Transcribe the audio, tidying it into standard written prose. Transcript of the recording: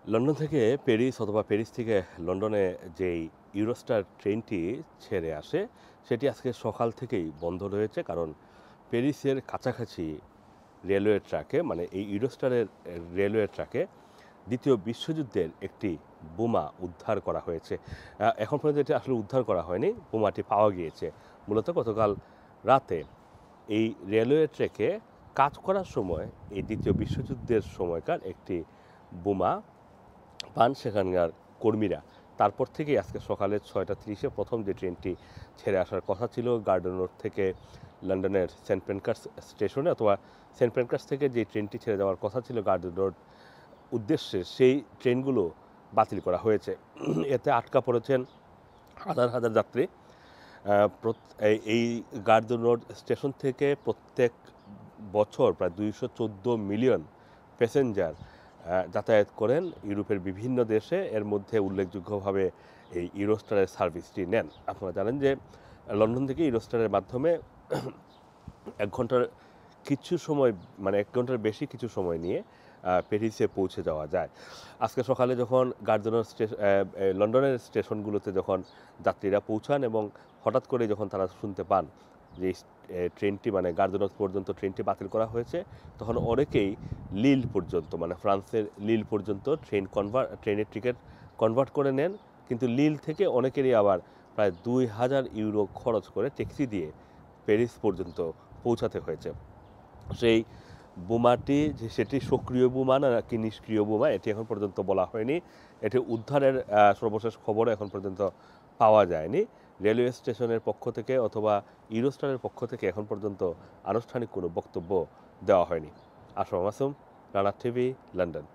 London থেকে Paris অথবা Paris থেকে লন্ডনে যেই ইউরোস্টার ট্রেনটি ছেড়ে আসে সেটি আজকে সকাল থেকেই বন্ধ রয়েছে, কারণ প্যারিসের কাছাকাছি রেলওয়ে ট্র্যাকে, মানে এই ইউরোস্টারের রেলওয়ে ট্র্যাকে দ্বিতীয় বিশ্বযুদ্ধের একটি বোমা উদ্ধার করা হয়েছে। এখন পর্যন্ত এটি আসলে উদ্ধার করা হয়নি, বোমাটি পাওয়া গিয়েছে মূলত গতকাল রাতে এই রেলওয়ে ট্র্যাকে কাজ করার সময় এই দ্বিতীয় বিশ্বযুদ্ধের সময়কার একটি বোমা পান সেখানকার কর্মীরা। তারপর থেকেই আজকে সকালে 6টা 30-এ প্রথম যে ট্রেনটি ছেড়ে আসার কথা ছিল গার্ডেন রোড থেকে লন্ডনের সেন্ট প্যানকার্স স্টেশনে, অথবা সেন্ট প্যানকার্স থেকে যে ট্রেনটি ছেড়ে যাওয়ার কথা ছিল গার্ডেন রোড উদ্দেশ্যে, সেই ট্রেনগুলো বাতিল করা হয়েছে। এতে আটকা পড়েছেন হাজার হাজার যাত্রী। এই গার্ডেন রোড স্টেশন থেকে প্রত্যেক বছর প্রায় 214 মিলিয়ন প্যাসেঞ্জার যাতায়াত করেন ইউরোপের বিভিন্ন দেশে। এর মধ্যে উল্লেখযোগ্যভাবে এই ইউরোস্টারের সার্ভিসটি নেন। আপনারা জানেন যে লন্ডন থেকে ইউরোস্টারের মাধ্যমে 1 ঘন্টার কিছু সময়, মানে 1 ঘন্টার বেশি কিছু সময় নিয়ে প্যারিসে পৌঁছে যাওয়া যায়। আজকে সকালে যখন লন্ডনের স্টেশনগুলোতে যখন যাত্রীরা পৌঁছান এবং হঠাৎ করে যখন তারা শুনতে পান যে ট্রেনটি, মানে গার্ডেনস পর্যন্ত ট্রেনটি বাতিল করা হয়েছে, তখন অনেকেই লিল পর্যন্ত, মানে ফ্রান্সের লিল পর্যন্ত ট্রেনের টিকিট কনভার্ট করে নেন। কিন্তু লিল থেকে অনেকেরই আবার প্রায় 2000 ইউরো খরচ করে ট্যাক্সি দিয়ে প্যারিস পর্যন্ত পৌঁছাতে হয়েছে। সেই বোমাটি যে সেটি সক্রিয় বোমা নাকি নিষ্ক্রিয় বোমা এটি এখন পর্যন্ত বলা হয়নি। এটি উদ্ধারের সর্বশেষ খবর এখন পর্যন্ত পাওয়া যায়নি। রেলওয়ে স্টেশনের পক্ষ থেকে অথবা ইউরোস্টারের পক্ষ থেকে এখন পর্যন্ত আনুষ্ঠানিক কোনো বক্তব্য দেওয়া হয়নি। Assam Masum, Rana TV, London.